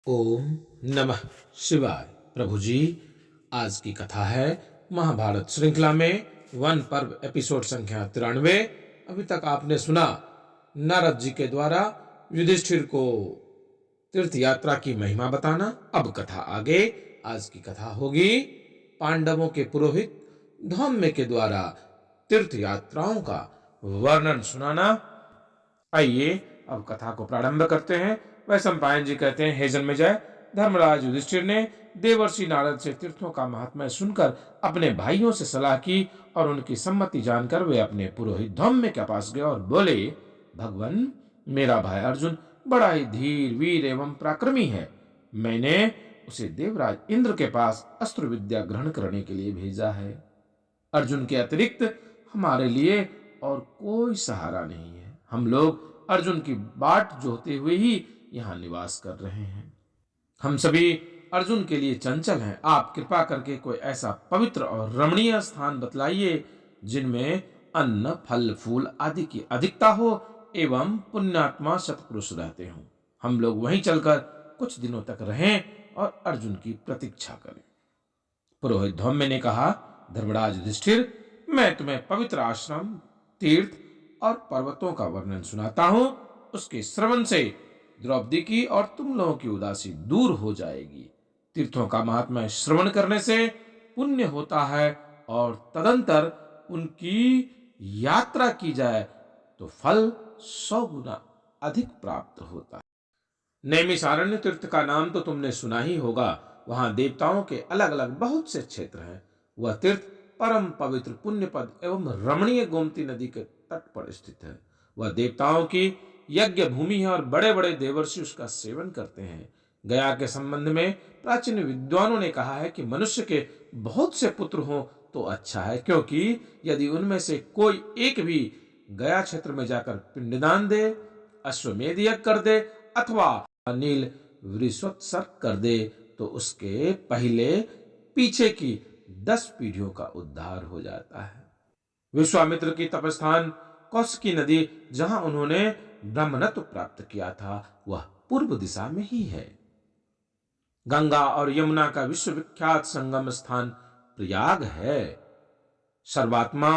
ओम नमः शिवाय। प्रभु जी, आज की कथा है महाभारत श्रृंखला में वन पर्व एपिसोड संख्या 93। अभी तक आपने सुना नारद जी के द्वारा युधिष्ठिर को तीर्थ यात्रा की महिमा बताना। अब कथा आगे। आज की कथा होगी पांडवों के पुरोहित धौम्य के द्वारा तीर्थ यात्राओं का वर्णन सुनाना। आइए अब कथा को प्रारंभ करते हैं। वैशंपायन जी कहते हैं, हे जन्मेजय, धर्मराज युधिष्ठिर ने देवर्षि नारद से तीर्थों का महात्म्य सुनकर अपने भाइयों से सलाह की और उनकी सम्मति जानकर वे अपने पुरोहित धौम्य के पास गए और बोले, भगवान, मेरा भाई अर्जुन बड़ा ही धीर वीर एवं पराक्रमी है। मैंने उसे देवराज इंद्र के पास अस्त्र विद्या ग्रहण करने के लिए भेजा है। अर्जुन के अतिरिक्त हमारे लिए और कोई सहारा नहीं है। हम लोग अर्जुन की बाट जोहते हुए ही यहाँ निवास कर रहे हैं। हम सभी अर्जुन के लिए चंचल हैं। आप कृपा करके कोई ऐसा पवित्र और रमणीय स्थान बतलाइए जिनमें अन्न फल फूल आदि की अधिकता हो एवं पुण्यात्मा सत्पुरुष रहते हों। हम लोग वहीं चलकर कुछ दिनों तक रहें और अर्जुन की प्रतीक्षा करें। पुरोहित धौम्य ने कहा, धर्मराज युधिष्ठिर, मैं तुम्हें पवित्र आश्रम, तीर्थ और पर्वतों का वर्णन सुनाता हूं। उसके श्रवण से द्रौपदी की और तुम लोगों की उदासी दूर हो जाएगी। तीर्थों का महात्म्य श्रवण करने से पुण्य होता है और तदंतर उनकी यात्रा की जाए तो फल 100 गुना अधिक प्राप्त होता है। नैमिषारण्य तीर्थ का नाम तो तुमने सुना ही होगा। वहां देवताओं के अलग अलग बहुत से क्षेत्र हैं। वह तीर्थ परम पवित्र पुण्यपद एवं रमणीय गोमती नदी के तट पर स्थित है। वह देवताओं की यज्ञ भूमि है और बड़े बड़े देवर्षि उसका सेवन करते हैं। गया के संबंध में प्राचीन विद्वानों ने कहा है कि मनुष्य के बहुत से पुत्र हों तो अच्छा है, क्योंकि यदि उनमें से कोई एक भी गया क्षेत्र में जाकर पिंडदान दे, अश्वमेध यज्ञ कर दे अथवा नील वृषोत्सर्ग कर दे तो उसके पहले पीछे की 10 पीढ़ियों का उद्धार हो जाता है। विश्वामित्र की तपस्थान कौशिकी नदी, जहां उन्होंने ब्रह्मणत्व प्राप्त किया था, वह पूर्व दिशा में ही है। गंगा और यमुना का विश्वविख्यात संगम स्थान प्रयाग है। सर्वात्मा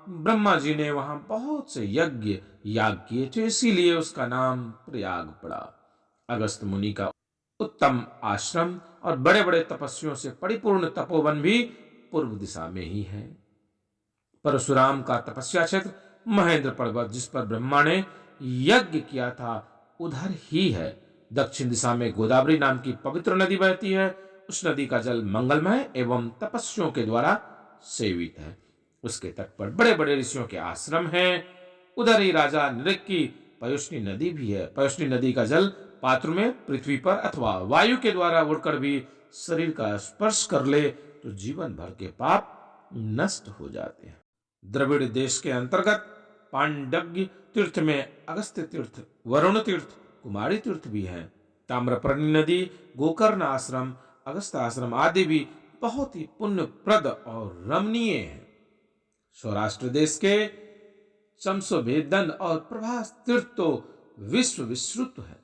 ब्रह्मा जी ने वहां बहुत से यज्ञ याग किए थे, इसीलिए उसका नाम प्रयाग पड़ा। अगस्त मुनि का उत्तम आश्रम और बड़े बड़े तपस्वियों से परिपूर्ण तपोवन भी पूर्व दिशा में ही है। परशुराम का तपस्या क्षेत्र महेंद्र पर्वत, जिस पर ब्रह्मा ने यज्ञ किया था, उधर ही है। दक्षिण दिशा में गोदावरी नाम की पवित्र नदी बहती है। उस नदी का जल मंगलमय एवं तपस्वियों के द्वारा सेवित है। उसके तट पर बड़े बड़े ऋषियों के आश्रम हैं। उधर ही राजा नृग की पयोष्णी नदी भी है। पयोष्णी नदी का जल पात्र में पृथ्वी पर अथवा वायु के द्वारा उड़कर भी शरीर का स्पर्श कर ले तो जीवन भर के पाप नष्ट हो जाते हैं। द्रविड़ देश के अंतर्गत पांडव्य तीर्थ में अगस्त्य तीर्थ, वरुण तीर्थ, कुमारी तीर्थ भी है। ताम्रपर्णी नदी, गोकर्ण आश्रम, अगस्त आश्रम आदि भी बहुत ही पुण्यप्रद और रमणीय है। सौराष्ट्र देश के शमशोभेदन और प्रभास तीर्थ तो विश्व विश्रुत है।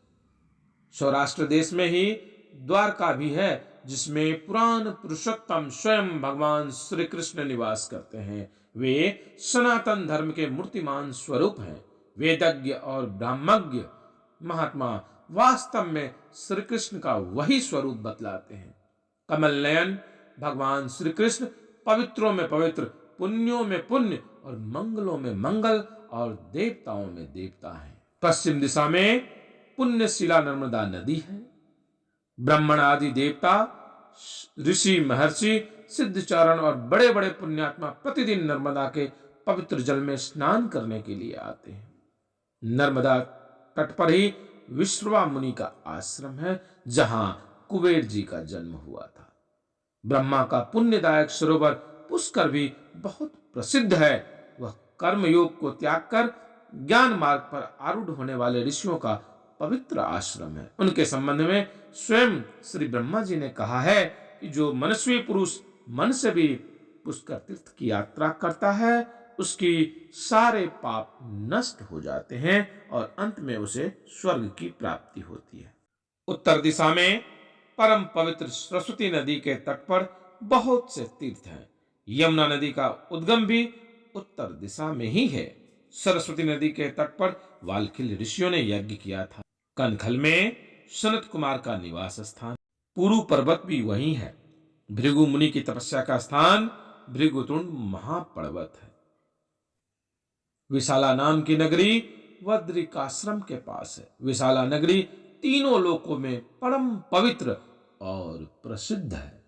सौराष्ट्र देश में ही द्वारका भी है, जिसमें पुराण पुरुषोत्तम स्वयं भगवान श्री कृष्ण निवास करते हैं। वे सनातन धर्म के मूर्तिमान स्वरूप हैं। वेदज्ञ और ब्राह्मज्ञ महात्मा वास्तव में श्री कृष्ण का वही स्वरूप बतलाते हैं। कमल नयन भगवान श्री कृष्ण पवित्रों में पवित्र, पुण्यों में पुण्य और मंगलों में मंगल और देवताओं में देवता हैं। पश्चिम दिशा में पुण्यशिला नर्मदा नदी है। ब्राह्मण आदि देवता, ऋषि, महर्षि, सिद्धचारण और बड़े बड़े पुण्यात्मा प्रतिदिन नर्मदा के पवित्र जल में स्नान करने के लिए आते हैं। नर्मदा तट पर ही विश्रवा मुनि का आश्रम है, जहां कुबेर जी का जन्म हुआ था। ब्रह्मा का पुण्यदायक सरोवर पुष्कर भी बहुत प्रसिद्ध है। वह कर्मयोग को त्याग कर ज्ञान मार्ग पर आरूढ़ होने वाले ऋषियों का पवित्र आश्रम है। उनके संबंध में स्वयं श्री ब्रह्मा जी ने कहा है कि जो मनुष्य पुरुष मन से भी पुष्कर तीर्थ की यात्रा करता है, उसकी सारे पाप नष्ट हो जाते हैं और अंत में उसे स्वर्ग की प्राप्ति होती है। उत्तर दिशा में परम पवित्र सरस्वती नदी के तट पर बहुत से तीर्थ हैं। यमुना नदी का उद्गम भी उत्तर दिशा में ही है। सरस्वती नदी के तट पर वाल्मीकि ऋषियों ने यज्ञ किया था। कनखल में सनत कुमार का निवास स्थान, पुरु पर्वत भी वही है। भृगु मुनि की तपस्या का स्थान भृगुतुंड महापर्वत है। विशाला नाम की नगरी बद्रिकाश्रम के पास है। विशाला नगरी तीनों लोकों में परम पवित्र और प्रसिद्ध है।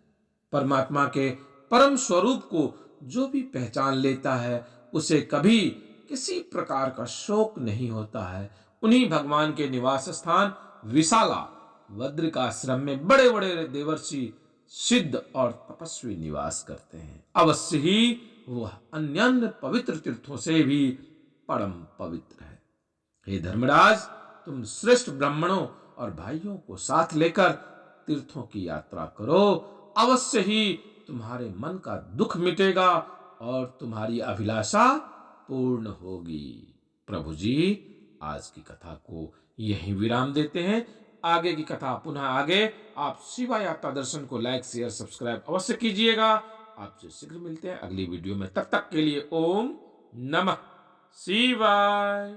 परमात्मा के परम स्वरूप को जो भी पहचान लेता है उसे कभी किसी प्रकार का शोक नहीं होता है। उन्हीं भगवान के निवास स्थान विशाला बद्रिकाश्रम में बड़े बड़े देवर्षि, सिद्ध और तपस्वी निवास करते हैं। अवश्य ही वह अन्य पवित्र तीर्थों से भी परम पवित्र है। हे धर्मराज, तुम श्रेष्ठ ब्राह्मणों और भाइयों को साथ लेकर तीर्थों की यात्रा करो। अवश्य ही तुम्हारे मन का दुख मिटेगा और तुम्हारी अभिलाषा पूर्ण होगी। प्रभु जी, आज की कथा को यहीं विराम देते हैं। आगे की कथा पुनः आगे। आप शिवा यात्रा दर्शन को लाइक, शेयर, सब्सक्राइब अवश्य कीजिएगा। आपसे शीघ्र मिलते हैं अगली वीडियो में। तब तक के लिए ओम नमः शिवाय।